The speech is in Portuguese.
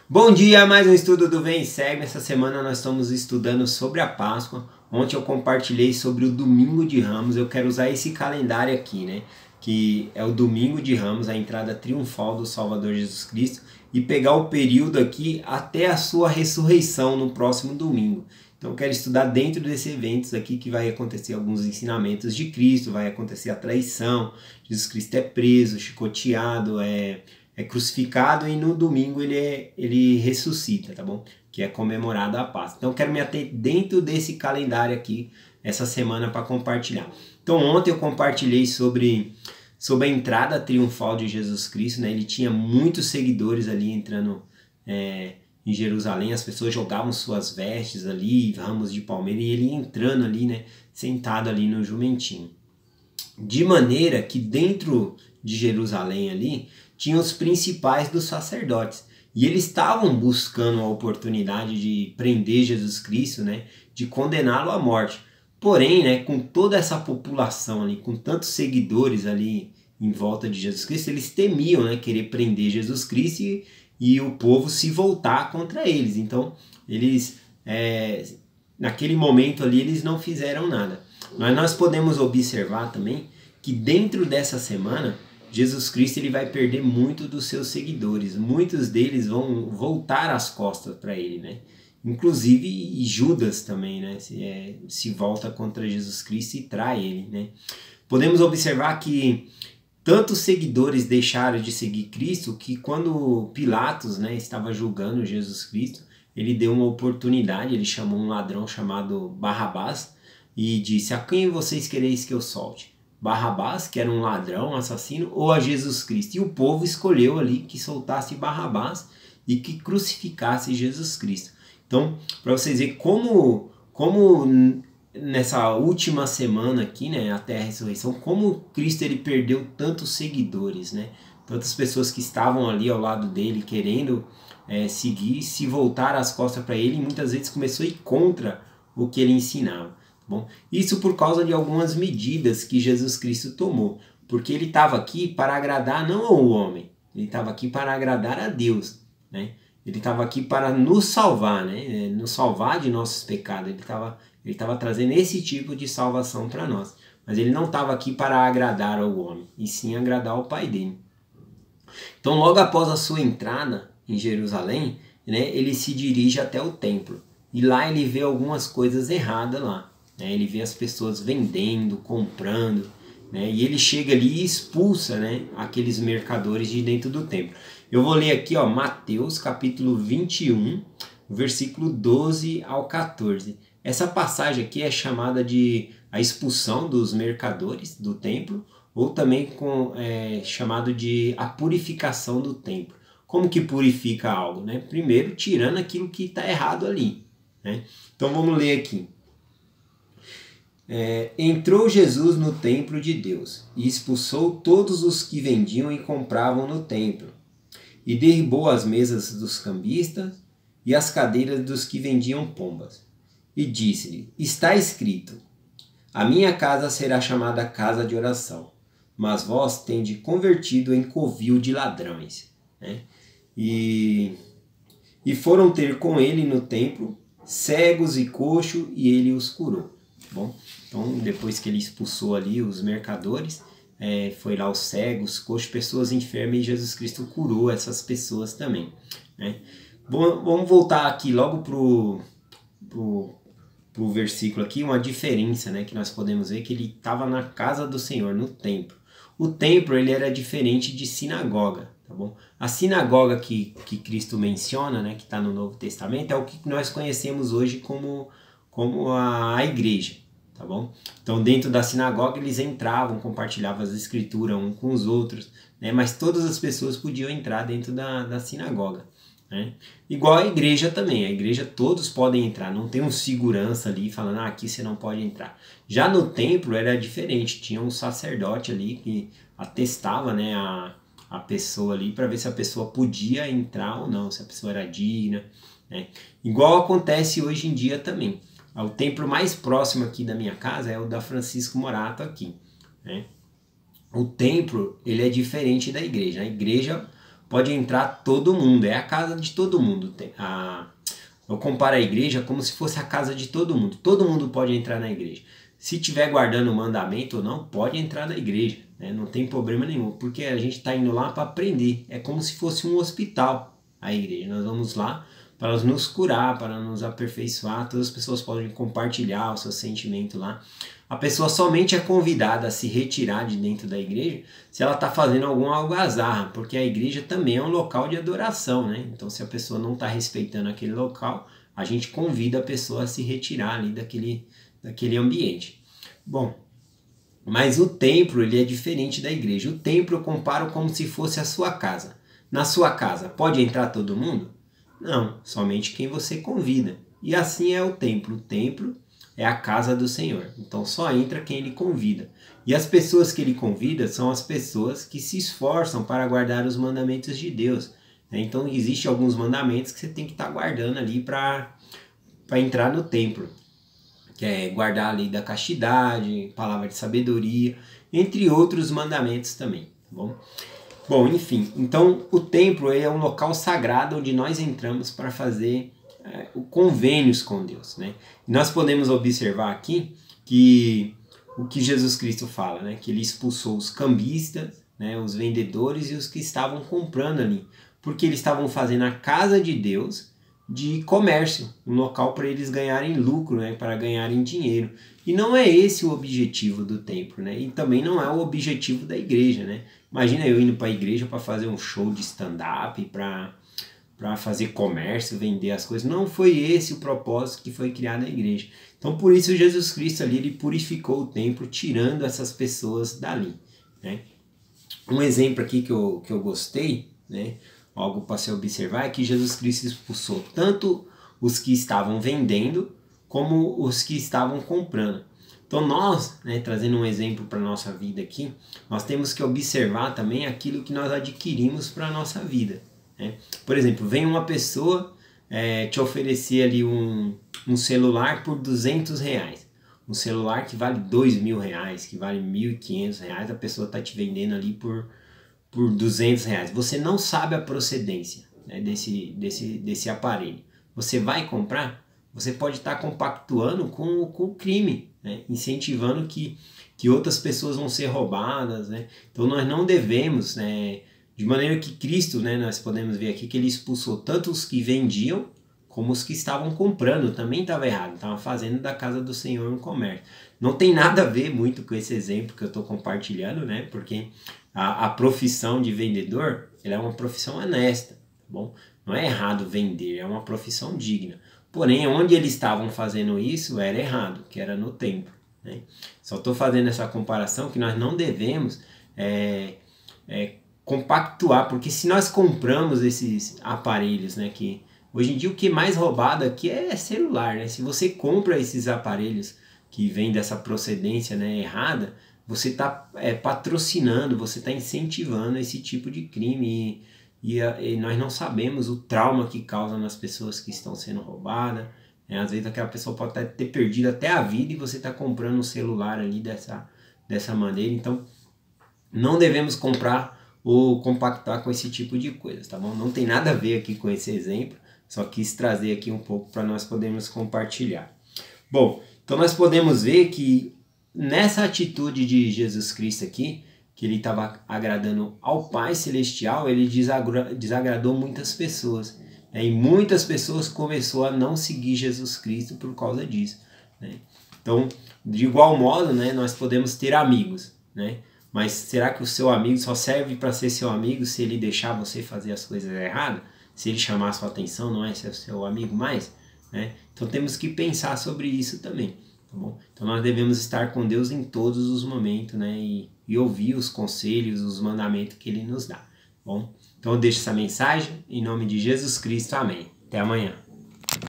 Bom dia, mais um estudo do Vem e Segue. Essa semana nós estamos estudando sobre a Páscoa. Ontem eu compartilhei sobre o Domingo de Ramos. Eu quero usar esse calendário aqui, né? Que é o Domingo de Ramos, a entrada triunfal do Salvador Jesus Cristo, e pegar o período aqui até a sua ressurreição no próximo domingo. Então eu quero estudar dentro desses eventos aqui que vai acontecer alguns ensinamentos de Cristo, vai acontecer a traição, Jesus Cristo é preso, chicoteado, é crucificado, e no domingo ele ressuscita, tá bom? Que é comemorada a Páscoa. Então eu quero me ater dentro desse calendário aqui essa semana para compartilhar. Então ontem eu compartilhei sobre a entrada triunfal de Jesus Cristo, né? Ele tinha muitos seguidores ali entrando em Jerusalém, as pessoas jogavam suas vestes ali, ramos de palmeira, e ele entrando ali, né? Sentado ali no jumentinho. De maneira que dentro de Jerusalém ali, tinha os principais dos sacerdotes. E eles estavam buscando a oportunidade de prender Jesus Cristo, né, de condená-lo à morte. Porém, né, com toda essa população ali, com tantos seguidores ali em volta de Jesus Cristo, eles temiam, né, querer prender Jesus Cristo e o povo se voltar contra eles. Então, eles, naquele momento ali, eles não fizeram nada. Mas nós podemos observar também que dentro dessa semana, Jesus Cristo ele vai perder muito dos seus seguidores. Muitos deles vão voltar as costas para ele, né? Inclusive Judas também, né? Se volta contra Jesus Cristo e trai ele, né? Podemos observar que tantos seguidores deixaram de seguir Cristo que quando Pilatos, né, estava julgando Jesus Cristo, ele deu uma oportunidade, ele chamou um ladrão chamado Barrabás e disse: a quem vocês quereis que eu solte? Barrabás, que era um ladrão, assassino, ou a Jesus Cristo? E o povo escolheu ali que soltasse Barrabás e que crucificasse Jesus Cristo. Então, para vocês verem como nessa última semana aqui, né, até a ressurreição, como Cristo ele perdeu tantos seguidores, né? Tantas pessoas que estavam ali ao lado dele querendo seguir, se voltar as costas para ele, e muitas vezes começou a ir contra o que ele ensinava. Bom, isso por causa de algumas medidas que Jesus Cristo tomou, porque ele estava aqui para agradar não ao homem, ele estava aqui para agradar a Deus, né? Ele estava aqui para nos salvar, né? Nos salvar de nossos pecados. Ele estava trazendo esse tipo de salvação para nós, mas ele não estava aqui para agradar ao homem, e sim agradar ao Pai dele. Então, logo após a sua entrada em Jerusalém, né, ele se dirige até o templo, e lá ele vê algumas coisas erradas lá. Ele vê as pessoas vendendo, comprando, né? E ele chega ali e expulsa, né, aqueles mercadores de dentro do templo. Eu vou ler aqui, ó, Mateus capítulo 21, versículo 12 ao 14. Essa passagem aqui é chamada de a expulsão dos mercadores do templo, ou também chamado de a purificação do templo. Como que purifica algo, né? Primeiro, tirando aquilo que está errado ali, né? Então vamos ler aqui. Entrou Jesus no templo de Deus e expulsou todos os que vendiam e compravam no templo, e derribou as mesas dos cambistas e as cadeiras dos que vendiam pombas. E disse-lhe: está escrito, a minha casa será chamada casa de oração, mas vós tendes convertido em covil de ladrões. Né? E foram ter com ele no templo cegos e coxos, e ele os curou. Bom, então depois que ele expulsou ali os mercadores, foi lá os cegos, coxos, pessoas enfermas, e Jesus Cristo curou essas pessoas também, né? Bom, vamos voltar aqui logo pro versículo aqui, uma diferença, né, que nós podemos ver que ele estava na casa do Senhor, no templo. O templo ele era diferente de sinagoga, tá bom? A sinagoga que Cristo menciona, né, que está no Novo Testamento, é o que nós conhecemos hoje como a igreja, tá bom? Então dentro da sinagoga eles entravam, compartilhavam as escrituras uns com os outros, né? Mas todas as pessoas podiam entrar dentro da sinagoga, né? Igual a igreja também, a igreja todos podem entrar, não tem um segurança ali falando, aqui você não pode entrar. Já no templo era diferente, tinha um sacerdote ali que atestava, né, a pessoa ali para ver se a pessoa podia entrar ou não, se a pessoa era digna, né? Igual acontece hoje em dia também. O templo mais próximo aqui da minha casa é o da Francisco Morato aqui, né? O templo ele é diferente da igreja. A igreja pode entrar todo mundo, é a casa de todo mundo. Eu comparo a igreja como se fosse a casa de todo mundo pode entrar na igreja. Se estiver guardando o mandamento ou não, pode entrar na igreja, né? Não tem problema nenhum, porque a gente está indo lá para aprender, é como se fosse um hospital a igreja, nós vamos lá para nos curar, para nos aperfeiçoar, todas as pessoas podem compartilhar o seu sentimento lá. A pessoa somente é convidada a se retirar de dentro da igreja se ela está fazendo alguma algazarra, porque a igreja também é um local de adoração, né? Então, se a pessoa não está respeitando aquele local, a gente convida a pessoa a se retirar ali daquele ambiente. Bom, mas o templo ele é diferente da igreja. O templo eu comparo como se fosse a sua casa. Na sua casa, pode entrar todo mundo? Não, somente quem você convida. E assim é o templo. O templo é a casa do Senhor. Então só entra quem ele convida. E as pessoas que ele convida são as pessoas que se esforçam para guardar os mandamentos de Deus. Então existem alguns mandamentos que você tem que estar guardando ali para entrar no templo. Que é guardar a lei da castidade, palavra de sabedoria, entre outros mandamentos também. Tá bom? Bom, enfim, então o templo é um local sagrado onde nós entramos para fazer convênios com Deus, né? E nós podemos observar aqui que o que Jesus Cristo fala, né? Que ele expulsou os cambistas, né? Os vendedores e os que estavam comprando ali, porque eles estavam fazendo a casa de Deus de comércio, um local para eles ganharem lucro, né? Para ganharem dinheiro. E não é esse o objetivo do templo, né? E também não é o objetivo da igreja, né? Imagina eu indo para a igreja para fazer um show de stand-up, para fazer comércio, vender as coisas. Não foi esse o propósito que foi criado a igreja. Então por isso Jesus Cristo ali ele purificou o templo, tirando essas pessoas dali, né? Um exemplo aqui que eu gostei, né? Algo para se observar é que Jesus Cristo expulsou tanto os que estavam vendendo como os que estavam comprando. Então nós, né, trazendo um exemplo para a nossa vida aqui, nós temos que observar também aquilo que nós adquirimos para a nossa vida, né? Por exemplo, vem uma pessoa te oferecer ali um celular por R$200, um celular que vale R$2.000, que vale R$1.500, a pessoa está te vendendo ali por R$200. Você não sabe a procedência, né, desse aparelho. Você vai comprar? Você pode estar compactuando com o crime, né? Incentivando que outras pessoas vão ser roubadas, né? Então nós não devemos, né? De maneira que Cristo, né, nós podemos ver aqui que ele expulsou tanto os que vendiam como os que estavam comprando. Também estava errado, estavam fazendo da casa do Senhor um comércio. Não tem nada a ver muito com esse exemplo que eu estou compartilhando, né? Porque a profissão de vendedor ela é uma profissão honesta, tá bom? Não é errado vender, é uma profissão digna. Porém, onde eles estavam fazendo isso era errado, que era no templo, né? Só estou fazendo essa comparação que nós não devemos compactuar, porque se nós compramos esses aparelhos, né, que hoje em dia o que é mais roubado aqui é celular, né? Se você compra esses aparelhos que vêm dessa procedência, né, errada, você está patrocinando, você está incentivando esse tipo de crime e nós não sabemos o trauma que causa nas pessoas que estão sendo roubadas, né? Às vezes aquela pessoa pode ter perdido até a vida e você está comprando um celular ali dessa maneira. Então não devemos comprar ou compactar com esse tipo de coisa, tá bom? Não tem nada a ver aqui com esse exemplo, só quis trazer aqui um pouco para nós podermos compartilhar. Bom, então nós podemos ver que nessa atitude de Jesus Cristo aqui, que ele estava agradando ao Pai Celestial, ele desagradou muitas pessoas, né? E muitas pessoas começaram a não seguir Jesus Cristo por causa disso, né? Então, de igual modo, né, nós podemos ter amigos, né? Mas será que o seu amigo só serve para ser seu amigo se ele deixar você fazer as coisas erradas? Se ele chamar a sua atenção, não é seu amigo mais, né? Então temos que pensar sobre isso também. Tá bom? Então nós devemos estar com Deus em todos os momentos, né? E ouvir os conselhos, os mandamentos que Ele nos dá. Tá bom? Então eu deixo essa mensagem em nome de Jesus Cristo. Amém. Até amanhã.